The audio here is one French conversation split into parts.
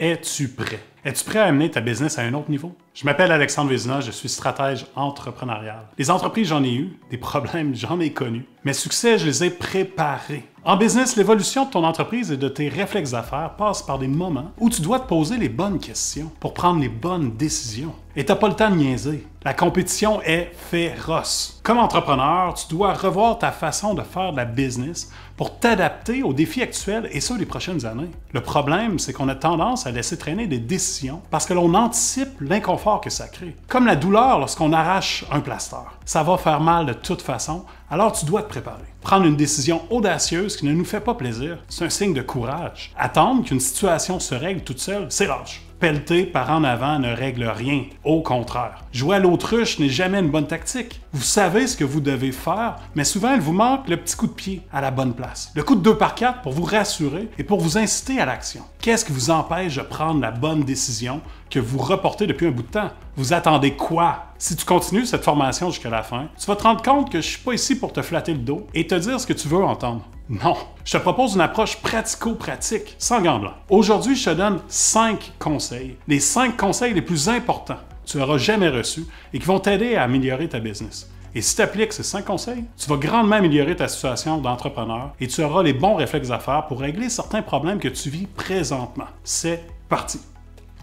Es-tu prêt? Es-tu prêt à amener ta business à un autre niveau? Je m'appelle Alexandre Vézina, je suis stratège entrepreneurial. Les entreprises, j'en ai eu, des problèmes, j'en ai connus. Mes succès, je les ai préparés. En business, l'évolution de ton entreprise et de tes réflexes d'affaires passe par des moments où tu dois te poser les bonnes questions pour prendre les bonnes décisions. Et t'as pas le temps de niaiser. La compétition est féroce. Comme entrepreneur, tu dois revoir ta façon de faire de la business pour t'adapter aux défis actuels et ceux des prochaines années. Le problème, c'est qu'on a tendance à laisser traîner des décisions parce que l'on anticipe l'inconfort que ça crée. Comme la douleur lorsqu'on arrache un plaster. Ça va faire mal de toute façon, alors tu dois te préparer. Prendre une décision audacieuse qui ne nous fait pas plaisir, c'est un signe de courage. Attendre qu'une situation se règle toute seule, c'est lâche. Pelleter par en avant ne règle rien, au contraire. Jouer à l'autruche n'est jamais une bonne tactique. Vous savez ce que vous devez faire, mais souvent il vous manque le petit coup de pied à la bonne place. Le coup de 2 par 4 pour vous rassurer et pour vous inciter à l'action. Qu'est-ce qui vous empêche de prendre la bonne décision que vous reportez depuis un bout de temps? Vous attendez quoi? Si tu continues cette formation jusqu'à la fin, tu vas te rendre compte que je suis pas ici pour te flatter le dos et te dire ce que tu veux entendre. Non, je te propose une approche pratico-pratique, sans gants blancs. Aujourd'hui, je te donne 5 conseils, les 5 conseils les plus importants que tu n'auras jamais reçus et qui vont t'aider à améliorer ta business. Et si tu appliques ces 5 conseils, tu vas grandement améliorer ta situation d'entrepreneur et tu auras les bons réflexes d'affaires pour régler certains problèmes que tu vis présentement. C'est parti!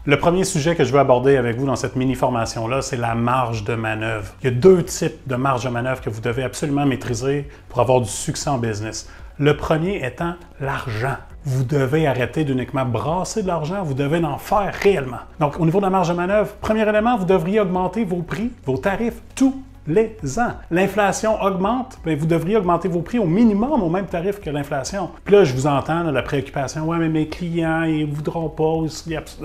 Le premier sujet que je veux aborder avec vous dans cette mini-formation-là, c'est la marge de manœuvre. Il y a 2 types de marge de manœuvre que vous devez absolument maîtriser pour avoir du succès en business. Le premier étant l'argent. Vous devez arrêter d'uniquement brasser de l'argent, vous devez en faire réellement. Donc, au niveau de la marge de manœuvre, premier élément, vous devriez augmenter vos prix, vos tarifs, tous les ans. L'inflation augmente, bien, vous devriez augmenter vos prix au minimum au même tarif que l'inflation. Puis là, je vous entends, là, la préoccupation, « Ouais, mais mes clients, ils ne voudront pas. »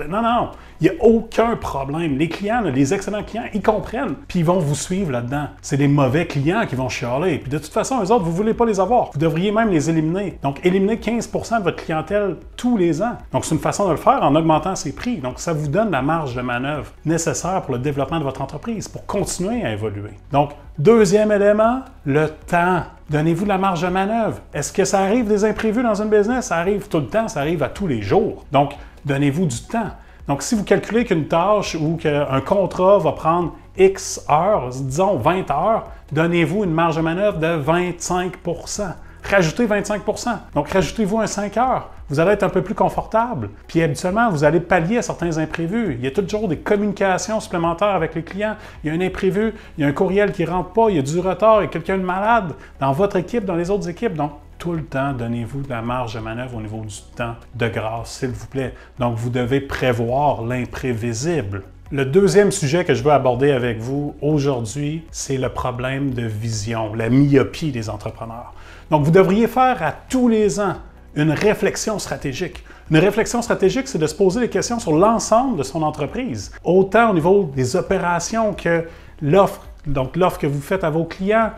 Non, non, il n'y a aucun problème. Les clients, là, les excellents clients, ils comprennent, puis ils vont vous suivre là-dedans. C'est les mauvais clients qui vont chialer. Puis de toute façon, eux autres, vous ne voulez pas les avoir. Vous devriez même les éliminer. Donc, éliminer 15% de votre clientèle tous les ans. Donc, c'est une façon de le faire en augmentant ses prix. Donc, ça vous donne la marge de manœuvre nécessaire pour le développement de votre entreprise, pour continuer à évoluer. Donc, deuxième élément, le temps. Donnez-vous de la marge de manœuvre. Est-ce que ça arrive des imprévus dans une business? Ça arrive tout le temps, ça arrive à tous les jours. Donc, donnez-vous du temps. Donc, si vous calculez qu'une tâche ou qu'un contrat va prendre X heures, disons 20 heures, donnez-vous une marge de manœuvre de 25 %. Rajoutez 25 %. Donc, rajoutez-vous un 5 heures. Vous allez être un peu plus confortable. Puis, habituellement, vous allez pallier à certains imprévus. Il y a toujours des communications supplémentaires avec les clients. Il y a un imprévu, il y a un courriel qui ne rentre pas, il y a du retard, il y a quelqu'un de malade dans votre équipe, dans les autres équipes. Donc, tout le temps, donnez-vous de la marge de manœuvre au niveau du temps de grâce, s'il vous plaît. Donc, vous devez prévoir l'imprévisible. Le deuxième sujet que je veux aborder avec vous aujourd'hui, c'est le problème de vision, la myopie des entrepreneurs. Donc, vous devriez faire à tous les ans une réflexion stratégique. Une réflexion stratégique, c'est de se poser des questions sur l'ensemble de son entreprise, autant au niveau des opérations que l'offre. Donc, l'offre que vous faites à vos clients,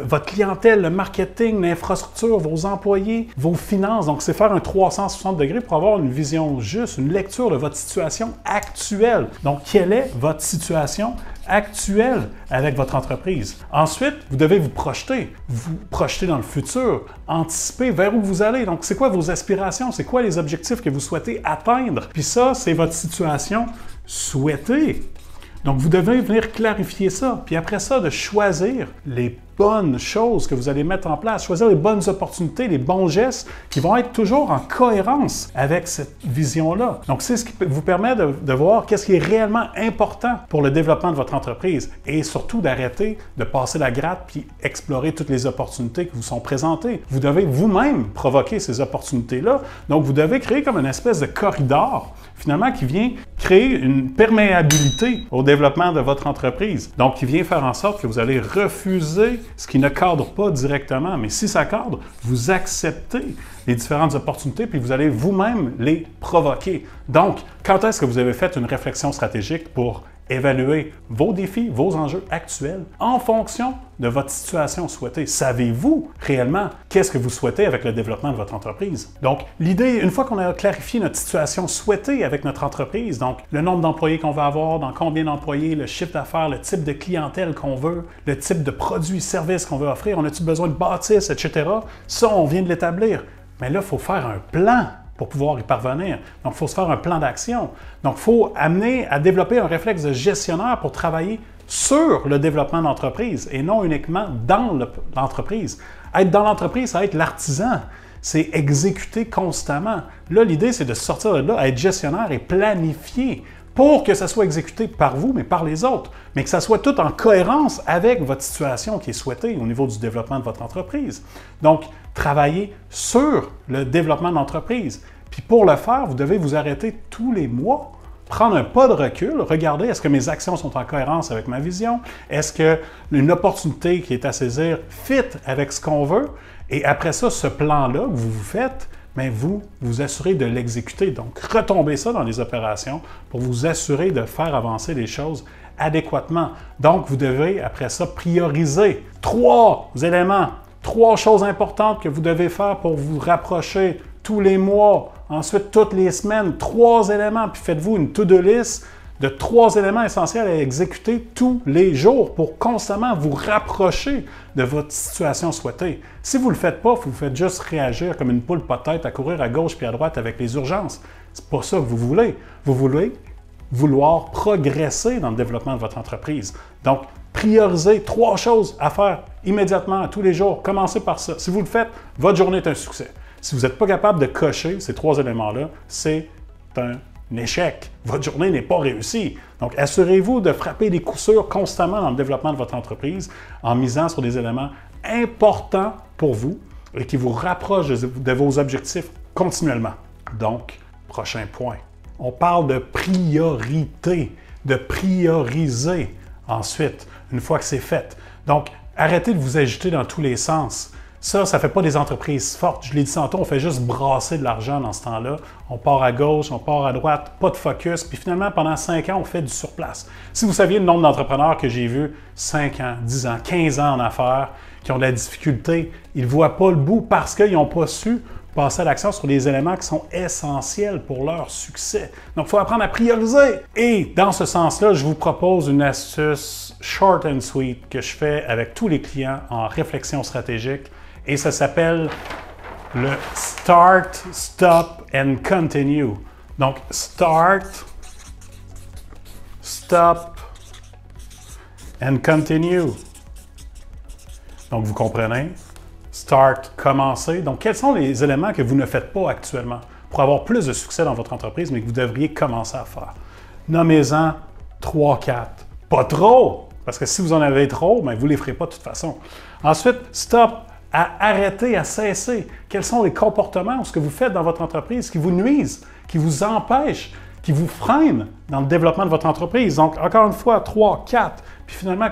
votre clientèle, le marketing, l'infrastructure, vos employés, vos finances. Donc, c'est faire un 360 degrés pour avoir une vision juste, une lecture de votre situation actuelle. Donc, quelle est votre situation actuelle avec votre entreprise? Ensuite, vous devez vous projeter dans le futur, anticiper vers où vous allez. Donc, c'est quoi vos aspirations? C'est quoi les objectifs que vous souhaitez atteindre? Puis ça, c'est votre situation souhaitée. Donc, vous devez venir clarifier ça. Puis après ça, de choisir les bonnes choses que vous allez mettre en place, choisir les bonnes opportunités, les bons gestes qui vont être toujours en cohérence avec cette vision-là. Donc, c'est ce qui vous permet de voir qu'est-ce qui est réellement important pour le développement de votre entreprise et surtout d'arrêter de passer la gratte puis explorer toutes les opportunités qui vous sont présentées. Vous devez vous-même provoquer ces opportunités-là. Donc, vous devez créer comme une espèce de corridor finalement qui vient créer une perméabilité au développement de votre entreprise. Donc, qui vient faire en sorte que vous allez refuser ce qui ne cadre pas directement. Mais si ça cadre, vous acceptez les différentes opportunités puis vous allez vous-même les provoquer. Donc, quand est-ce que vous avez fait une réflexion stratégique pour évaluer vos défis, vos enjeux actuels en fonction de votre situation souhaitée? Savez-vous réellement qu'est-ce que vous souhaitez avec le développement de votre entreprise? Donc, l'idée, une fois qu'on a clarifié notre situation souhaitée avec notre entreprise, donc le nombre d'employés qu'on va avoir, dans combien d'employés, le chiffre d'affaires, le type de clientèle qu'on veut, le type de produits, services qu'on veut offrir, on a-t-il besoin de bâtisses, etc. Ça, on vient de l'établir. Mais là, il faut faire un plan. pour pouvoir y parvenir. Donc, il faut se faire un plan d'action. Donc, il faut amener à développer un réflexe de gestionnaire pour travailler sur le développement d'entreprise et non uniquement dans l'entreprise. Être dans l'entreprise, ça va être l'artisan. C'est exécuter constamment. Là, l'idée, c'est de sortir de là, être gestionnaire et planifier pour que ça soit exécuté par vous, mais par les autres, mais que ça soit tout en cohérence avec votre situation qui est souhaitée au niveau du développement de votre entreprise. Donc, travaillez sur le développement de l'entreprise. Puis pour le faire, vous devez vous arrêter tous les mois, prendre un pas de recul, regarder est-ce que mes actions sont en cohérence avec ma vision, est-ce qu'une opportunité qui est à saisir fit avec ce qu'on veut, et après ça, ce plan-là que vous faites, mais vous assurez de l'exécuter. Donc, retombez ça dans les opérations pour vous assurer de faire avancer les choses adéquatement. Donc, vous devez, après ça, prioriser 3 éléments, 3 choses importantes que vous devez faire pour vous rapprocher tous les mois, ensuite toutes les semaines, 3 éléments, puis faites-vous une to-do list de 3 éléments essentiels à exécuter tous les jours pour constamment vous rapprocher de votre situation souhaitée. Si vous ne le faites pas, vous faites juste réagir comme une poule pas de tête à courir à gauche puis à droite avec les urgences. C'est pas ça que vous voulez. Vous voulez vouloir progresser dans le développement de votre entreprise. Donc, priorisez 3 choses à faire immédiatement, tous les jours. Commencez par ça. Si vous le faites, votre journée est un succès. Si vous n'êtes pas capable de cocher ces 3 éléments-là, c'est un échec. Votre journée n'est pas réussie. Donc, assurez-vous de frapper des coups sûrs constamment dans le développement de votre entreprise en misant sur des éléments importants pour vous et qui vous rapprochent de vos objectifs continuellement. Donc, prochain point. On parle de priorité, de prioriser ensuite, une fois que c'est fait. Donc, arrêtez de vous agiter dans tous les sens. Ça ne fait pas des entreprises fortes. Je l'ai dit tantôt, on fait juste brasser de l'argent dans ce temps-là. On part à gauche, on part à droite, pas de focus. Puis finalement, pendant 5 ans, on fait du surplace. Si vous saviez le nombre d'entrepreneurs que j'ai vus, 5 ans, 10 ans, 15 ans en affaires, qui ont de la difficulté, ils ne voient pas le bout parce qu'ils n'ont pas su passer à l'action sur les éléments qui sont essentiels pour leur succès. Donc, il faut apprendre à prioriser. Et dans ce sens-là, je vous propose une astuce short and sweet que je fais avec tous les clients en réflexion stratégique. Et ça s'appelle le Start, Stop and Continue. Donc, Start, Stop and Continue. Donc, vous comprenez? Start, commencer. Donc, quels sont les éléments que vous ne faites pas actuellement pour avoir plus de succès dans votre entreprise, mais que vous devriez commencer à faire? Nommez-en 3, 4. Pas trop! Parce que si vous en avez trop, bien, vous ne les ferez pas de toute façon. Ensuite, stop. À arrêter, à cesser. Quels sont les comportements ou ce que vous faites dans votre entreprise qui vous nuisent, qui vous empêchent, qui vous freinent dans le développement de votre entreprise? Donc, encore une fois, 3, 4. Puis finalement,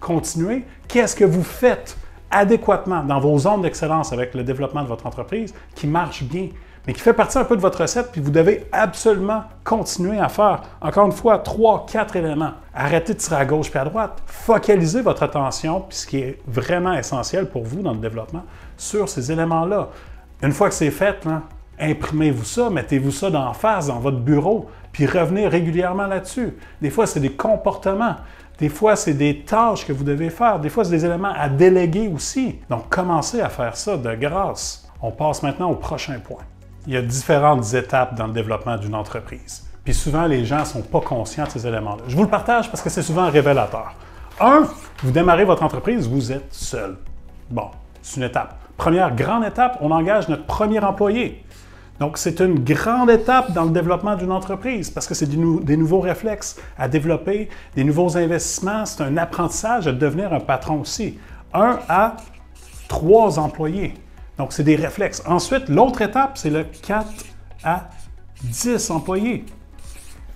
continuez. Qu'est-ce que vous faites adéquatement dans vos zones d'excellence avec le développement de votre entreprise qui marche bien, mais qui fait partie un peu de votre recette, puis vous devez absolument continuer à faire. Encore une fois, 3, 4 éléments. Arrêtez de tirer à gauche puis à droite. Focalisez votre attention, puis ce qui est vraiment essentiel pour vous dans le développement, sur ces éléments-là. Une fois que c'est fait, là, imprimez-vous ça, mettez-vous ça d'en face dans votre bureau, puis revenez régulièrement là-dessus. Des fois, c'est des comportements. Des fois, c'est des tâches que vous devez faire. Des fois, c'est des éléments à déléguer aussi. Donc, commencez à faire ça de grâce. On passe maintenant au prochain point. Il y a différentes étapes dans le développement d'une entreprise. Puis souvent, les gens ne sont pas conscients de ces éléments-là. Je vous le partage parce que c'est souvent révélateur. 1, vous démarrez votre entreprise, vous êtes seul. Bon, c'est une étape. Première grande étape, on engage notre premier employé. Donc, c'est une grande étape dans le développement d'une entreprise parce que c'est des nouveaux réflexes à développer, des nouveaux investissements. C'est un apprentissage de devenir un patron aussi. 1 à 3 employés. Donc, c'est des réflexes. Ensuite, l'autre étape, c'est le 4 à 10 employés.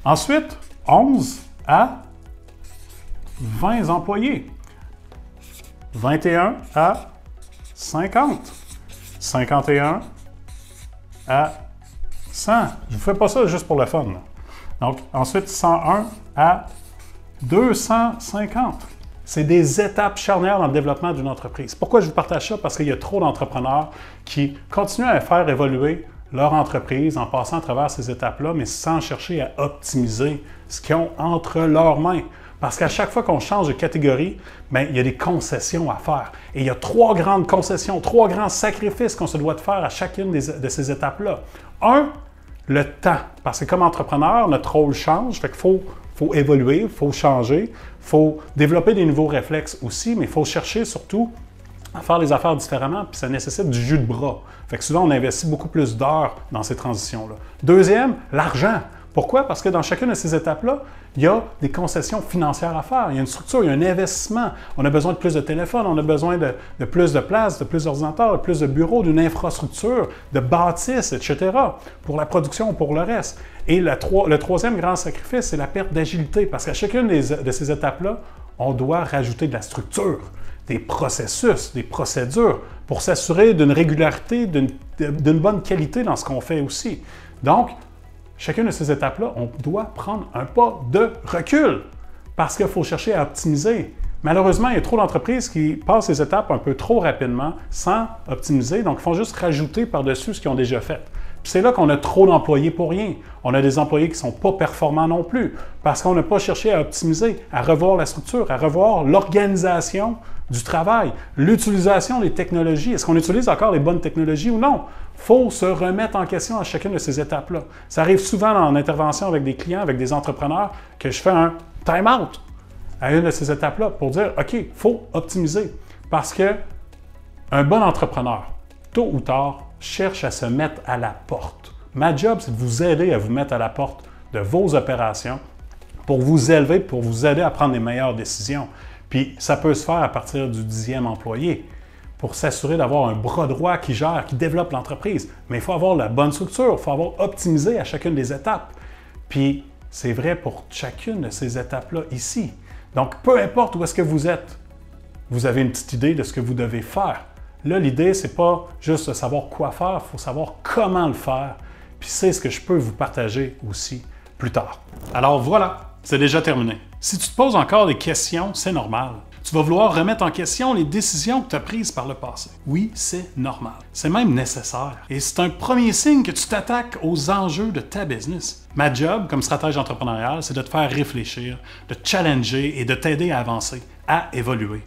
Ensuite, 11 à 20 employés. 21 à 50. 51 à 100. Je ne fais pas ça juste pour le fun. Là. Donc, ensuite, 101 à 250. C'est des étapes charnières dans le développement d'une entreprise. Pourquoi je vous partage ça? Parce qu'il y a trop d'entrepreneurs qui continuent à faire évoluer leur entreprise en passant à travers ces étapes-là, mais sans chercher à optimiser ce qu'ils ont entre leurs mains. Parce qu'à chaque fois qu'on change de catégorie, bien, il y a des concessions à faire. Et il y a 3 grandes concessions, 3 grands sacrifices qu'on se doit de faire à chacune de ces étapes-là. Un, le temps. Parce que comme entrepreneur, notre rôle change, fait qu'il faut évoluer, il faut changer, il faut développer des nouveaux réflexes aussi, mais il faut chercher surtout à faire les affaires différemment, puis ça nécessite du jus de bras. Fait que souvent, on investit beaucoup plus d'heures dans ces transitions-là. Deuxième, l'argent. Pourquoi? Parce que dans chacune de ces étapes-là, il y a des concessions financières à faire. Il y a une structure, il y a un investissement. On a besoin de plus de téléphones, on a besoin de plus de places, de plus d'ordinateurs, de plus de bureaux, d'une infrastructure, de bâtisses, etc. pour la production, pour le reste. Et le troisième grand sacrifice, c'est la perte d'agilité. Parce qu'à chacune de ces étapes-là, on doit rajouter de la structure, des processus, des procédures pour s'assurer d'une régularité, d'une bonne qualité dans ce qu'on fait aussi. Donc, chacune de ces étapes-là, on doit prendre un pas de recul parce qu'il faut chercher à optimiser. Malheureusement, il y a trop d'entreprises qui passent ces étapes un peu trop rapidement sans optimiser, donc ils font juste rajouter par-dessus ce qu'ils ont déjà fait. Puis c'est là qu'on a trop d'employés pour rien. On a des employés qui ne sont pas performants non plus parce qu'on n'a pas cherché à optimiser, à revoir la structure, à revoir l'organisation du travail, l'utilisation des technologies. Est-ce qu'on utilise encore les bonnes technologies ou non? Il faut se remettre en question à chacune de ces étapes-là. Ça arrive souvent en intervention avec des clients, avec des entrepreneurs, que je fais un time-out à une de ces étapes-là pour dire, OK, il faut optimiser. Parce qu'un bon entrepreneur, tôt ou tard, cherche à se mettre à la porte. Ma job, c'est de vous aider à vous mettre à la porte de vos opérations pour vous élever, pour vous aider à prendre les meilleures décisions. Puis ça peut se faire à partir du 10e employé pour s'assurer d'avoir un bras droit qui gère, qui développe l'entreprise. Mais il faut avoir la bonne structure, il faut avoir optimisé à chacune des étapes. Puis c'est vrai pour chacune de ces étapes-là ici. Donc, peu importe où est-ce que vous êtes, vous avez une petite idée de ce que vous devez faire. Là, l'idée, c'est pas juste de savoir quoi faire, il faut savoir comment le faire. Puis c'est ce que je peux vous partager aussi plus tard. Alors voilà, c'est déjà terminé. Si tu te poses encore des questions, c'est normal. Tu vas vouloir remettre en question les décisions que tu as prises par le passé. Oui, c'est normal. C'est même nécessaire. Et c'est un premier signe que tu t'attaques aux enjeux de ta business. Ma job, comme stratège entrepreneurial, c'est de te faire réfléchir, de te challenger et de t'aider à avancer, à évoluer.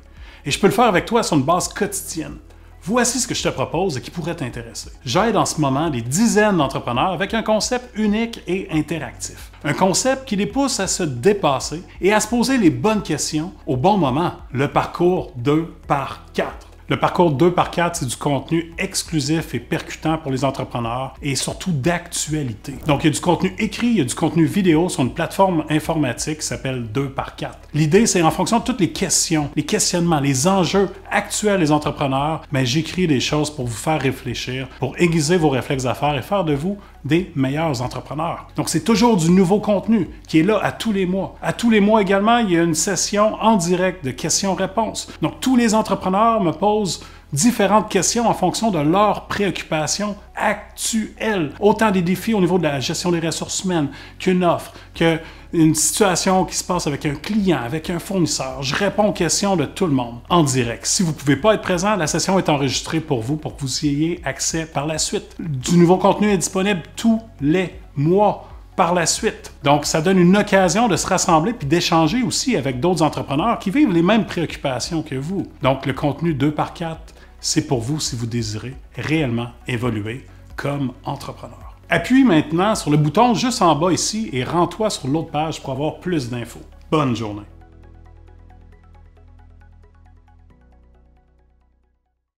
Et je peux le faire avec toi sur une base quotidienne. Voici ce que je te propose et qui pourrait t'intéresser. J'aide en ce moment des dizaines d'entrepreneurs avec un concept unique et interactif. Un concept qui les pousse à se dépasser et à se poser les bonnes questions au bon moment. Le parcours 2 par 4. Le parcours 2 par 4, c'est du contenu exclusif et percutant pour les entrepreneurs et surtout d'actualité. Donc, il y a du contenu écrit, il y a du contenu vidéo sur une plateforme informatique qui s'appelle 2 par 4. L'idée, c'est en fonction de toutes les questions, les questionnements, les enjeux actuels des entrepreneurs, mais j'écris des choses pour vous faire réfléchir, pour aiguiser vos réflexes d'affaires et faire de vous des meilleurs entrepreneurs. Donc, c'est toujours du nouveau contenu qui est là à tous les mois. À tous les mois également, il y a une session en direct de questions-réponses. Donc, tous les entrepreneurs me posent différentes questions en fonction de leurs préoccupations actuelles. Autant des défis au niveau de la gestion des ressources humaines qu'une offre, qu'une situation qui se passe avec un client, avec un fournisseur. Je réponds aux questions de tout le monde en direct. Si vous ne pouvez pas être présent, la session est enregistrée pour vous pour que vous y ayez accès par la suite. Du nouveau contenu est disponible tous les mois par la suite. Donc, ça donne une occasion de se rassembler puis d'échanger aussi avec d'autres entrepreneurs qui vivent les mêmes préoccupations que vous. Donc, le contenu 2 par 4, c'est pour vous si vous désirez réellement évoluer comme entrepreneur. Appuie maintenant sur le bouton juste en bas ici et rends-toi sur l'autre page pour avoir plus d'infos. Bonne journée!